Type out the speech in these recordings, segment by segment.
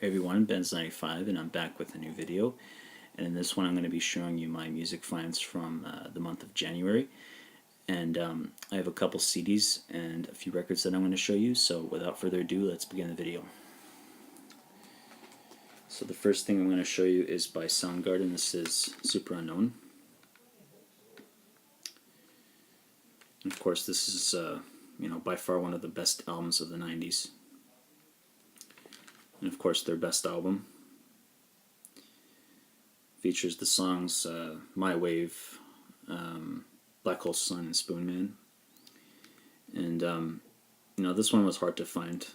Hey everyone, Benz95 and I'm back with a new video, and in this one I'm going to be showing you my music finds from the month of January, and I have a couple CDs and a few records that I'm going to show you, so without further ado, let's begin the video. So the first thing I'm going to show you is by Soundgarden. This is Super Unknown. And of course this is by far one of the best albums of the 90s. And of course their best album features the songs My Wave, Black Hole Sun, and Spoon Man. And this one was hard to find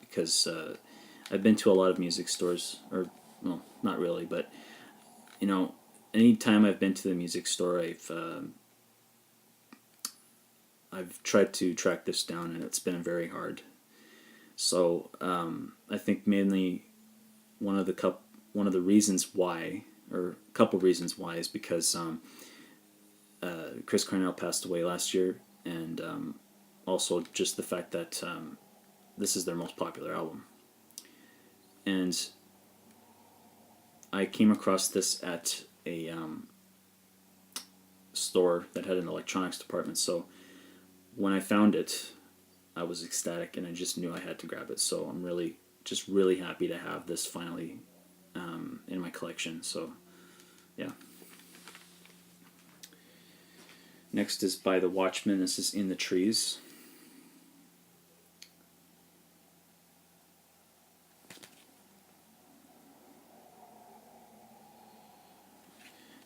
because I've been to a lot of music stores, or well, not really, but any time I've been to the music store, I've tried to track this down, and it's been very hard. So I think mainly one of the reasons why, or a couple reasons why, is because Chris Cornell passed away last year, and also just the fact that this is their most popular album. And I came across this at a store that had an electronics department, so when I found it, I was ecstatic, and I just knew I had to grab it. So I'm really happy to have this finally in my collection. So yeah. Next is by the Watchmen. This is In the Trees.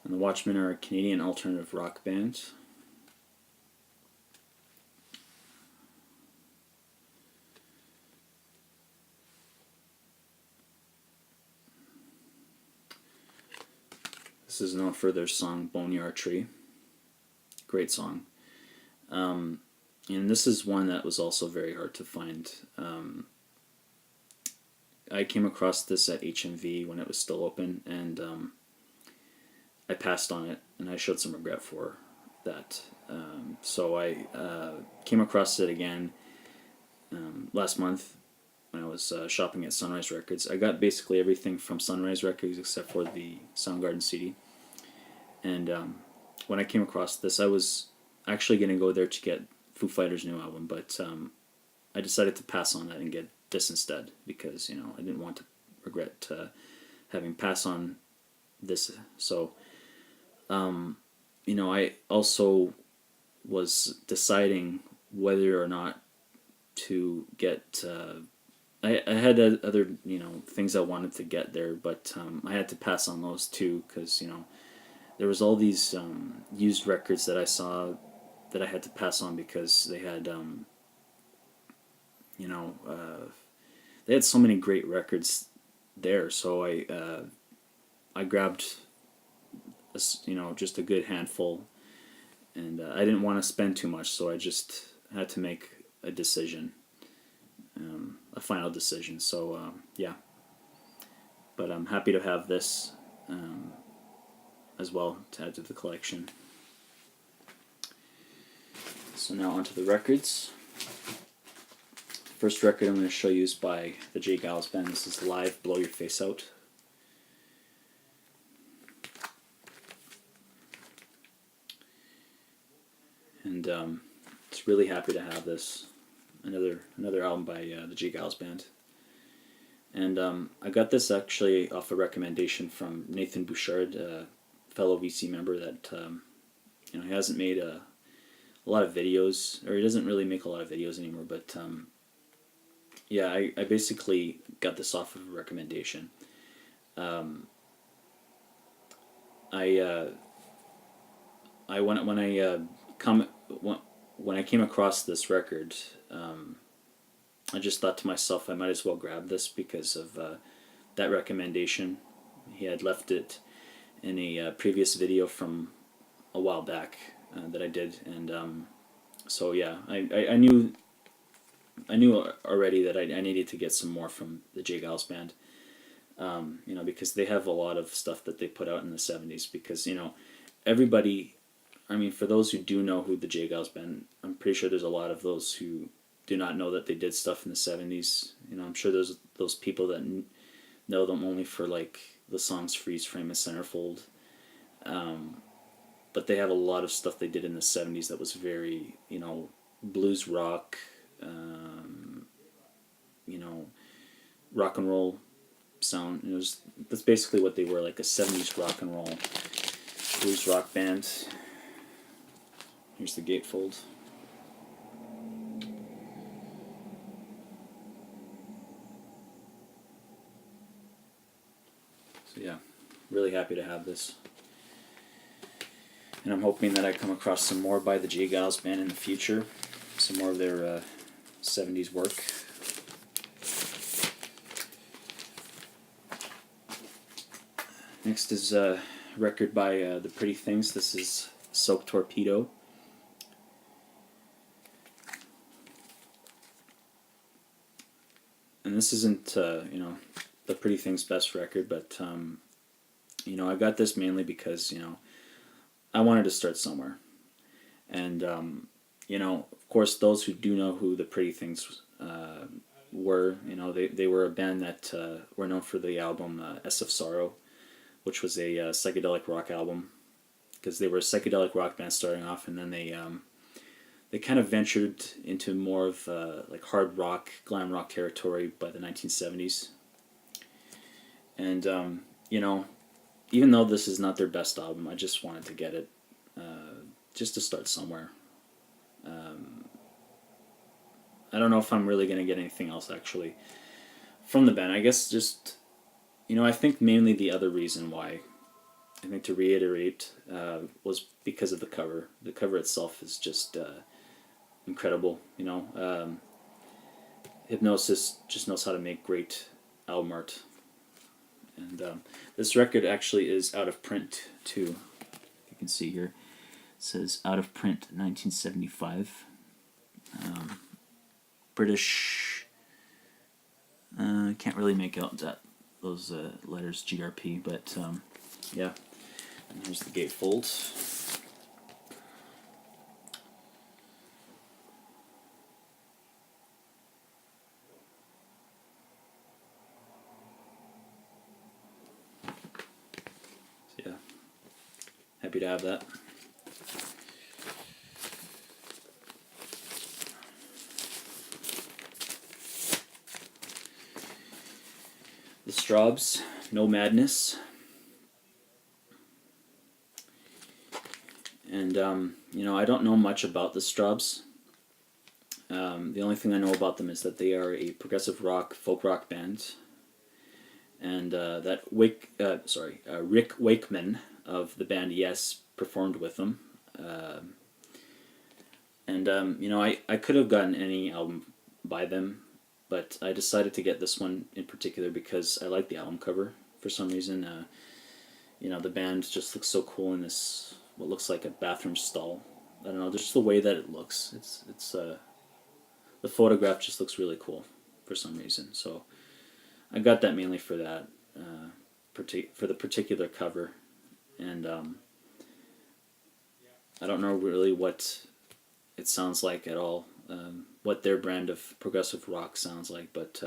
And the Watchmen are a Canadian alternative rock band. This is known for their song Boneyard Tree. Great song. And this is one that was also very hard to find. I came across this at HMV when it was still open, and I passed on it, and I showed some regret for that. So I came across it again last month when I was shopping at Sunrise Records. I got basically everything from Sunrise Records except for the Soundgarden CD. And when I came across this, I was actually going to go there to get Foo Fighters' new album, but I decided to pass on that and get this instead because I didn't want to regret having passed on this. So I also was deciding whether or not to get. I had other things I wanted to get there, but I had to pass on those too because there was all these used records that I saw that I had to pass on because they had they had so many great records there. So I grabbed just a good handful, and I didn't want to spend too much, so I just had to make a decision, a final decision. So yeah, but I'm happy to have this as well to add to the collection. So now onto the records. First record I'm going to show you is by the J. Geils Band. This is Live Blow Your Face Out. And just really happy to have this. Another album by the J. Geils Band. And I got this actually off a recommendation from Nathan Bouchard, a fellow VC member that he hasn't made a lot of videos, or he doesn't really make a lot of videos anymore, but yeah, I basically got this off of a recommendation. When I came across this record, I just thought to myself I might as well grab this because of that recommendation. He had left it in a previous video from a while back that I did, and so yeah, I knew already that I needed to get some more from the J. Geils Band, because they have a lot of stuff that they put out in the 70s, because everybody, for those who do know who the J. Geils Band, I'm pretty sure there's a lot of those who do not know that they did stuff in the 70s. You know, I'm sure there's those people that know them only for like the songs Freeze Frame and Centerfold. But they have a lot of stuff they did in the 70s that was very, you know, blues rock, you know, rock and roll sound. That's basically what they were, like a 70s rock and roll blues rock band. Here's the gatefold. So yeah, really happy to have this. And I'm hoping that I come across some more by the J. Giles Band in the future. Some more of their 70s work. Next is a record by The Pretty Things. This is Soap Torpedo. And this isn't, you know, The Pretty Things' best record, but, you know, I got this mainly because, you know, I wanted to start somewhere. And, you know, of course, those who do know who The Pretty Things were, you know, they were a band that were known for the album S of Sorrow, which was a psychedelic rock album, because they were a psychedelic rock band starting off, and then they kind of ventured into more of like hard rock, glam rock territory by the 1970s. And, you know, even though this is not their best album, I just wanted to get it, just to start somewhere. I don't know if I'm really going to get anything else, actually, from the band. I guess just, you know, I think mainly the other reason why, I think to reiterate, was because of the cover. The cover itself is just incredible, you know. Hypnosis just knows how to make great album art. And this record actually is out of print too. You can see here, it says out of print 1975. British. Can't really make out those letters GRP, but yeah. And here's the gatefold. Yeah, happy to have that. The Straubs, No Madness. And, you know, I don't know much about the Straubs. The only thing I know about them is that they are a progressive rock, folk rock band. And that Rick Wakeman of the band Yes performed with them. You know, I could have gotten any album by them, but I decided to get this one in particular because I like the album cover for some reason. You know, the band just looks so cool in this, what looks like a bathroom stall. I don't know, just the way that it looks. The photograph just looks really cool for some reason. So I got that mainly for that, for the particular cover. And I don't know really what it sounds like at all, what their brand of progressive rock sounds like, but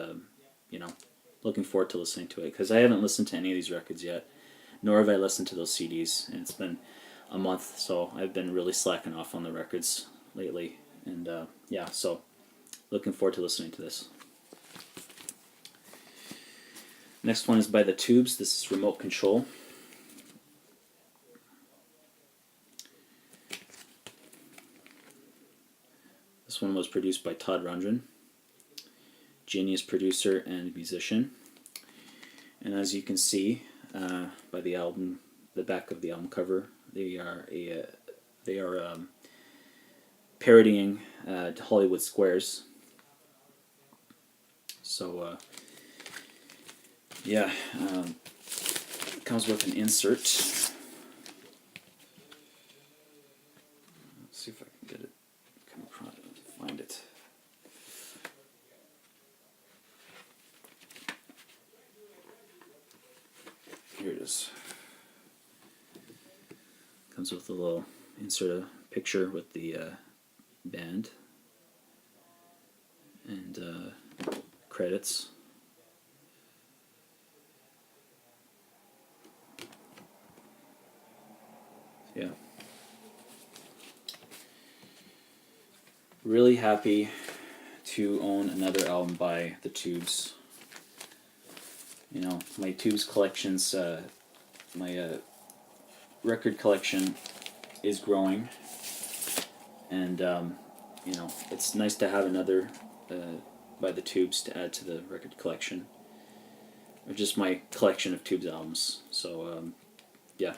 you know, looking forward to listening to it, because I haven't listened to any of these records yet, nor have I listened to those CDs, and it's been a month, so I've been really slacking off on the records lately, and yeah, so looking forward to listening to this. Next one is by The Tubes. This is Remote Control. This one was produced by Todd Rundgren, genius producer and musician. And as you can see by the back of the album cover, they are parodying Hollywood Squares. So yeah, it comes with an insert. Let's see if I can get it. Come across, find it. Here it is. Comes with a little insert, a picture with the band. and credits. Yeah. Really happy to own another album by the Tubes. You know, my Tubes collections, my record collection is growing, and you know, it's nice to have another by the Tubes to add to the record collection, or just my collection of Tubes albums. So yeah.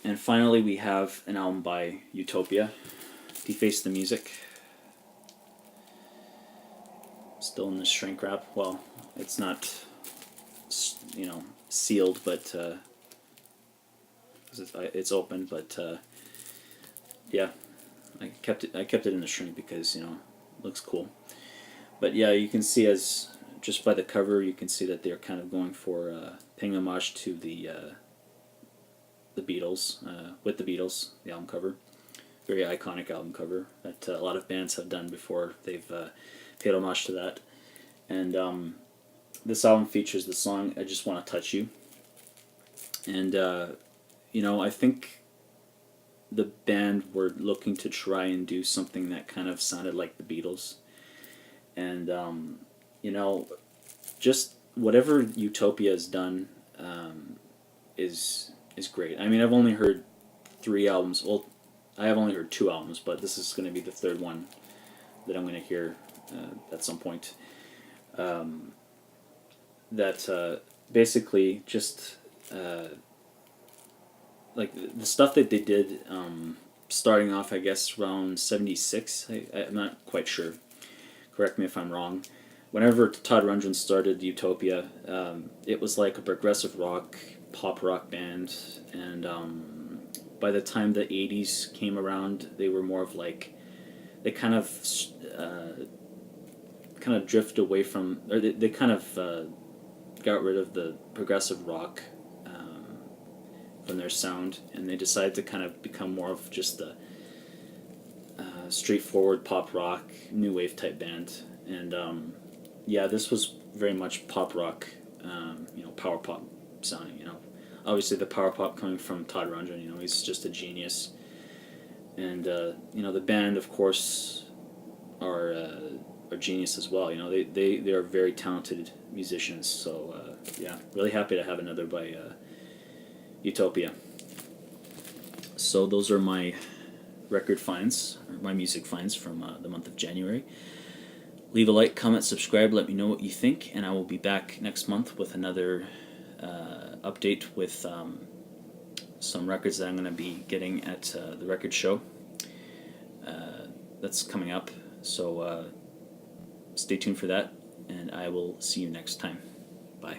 And finally, we have an album by Utopia, Deface the Music. Still in the shrink wrap. Well, it's not, you know, sealed, but it's open. But yeah, I kept it in the shrink because, you know, it looks cool. But yeah, you can see, as just by the cover, you can see that they're kind of going for paying homage to the Beatles, with the Beatles, the album cover. Very iconic album cover that a lot of bands have done before. They've paid homage to that. And this album features the song I Just Want to Touch You. And, you know, I think the band were looking to try and do something that kind of sounded like the Beatles. And, you know, just whatever Utopia has done is great. I mean, I've only heard 3 albums. Well, I have only heard 2 albums, but this is going to be the 3rd one that I'm going to hear at some point. That basically just like the stuff that they did starting off, I guess, around 76. I'm not quite sure. Correct me if I'm wrong. Whenever Todd Rundgren started Utopia, it was like a progressive rock, pop rock band, and by the time the 80s came around, they were more of like, they kind of drift away from, or they kind of got rid of the progressive rock from their sound, and they decided to kind of become more of just a straightforward pop rock, new wave type band. And yeah, this was very much pop rock, you know, power pop sounding, you know. Obviously the power pop coming from Todd Rundgren, you know, he's just a genius. And you know, the band, of course, are genius as well. You know, they are very talented musicians. So yeah, really happy to have another by Utopia. So those are my record finds, or my music finds from the month of January. Leave a like, comment, subscribe, let me know what you think, and I will be back next month with another update with some records that I'm going to be getting at the record show that's coming up. So stay tuned for that, and I will see you next time. Bye.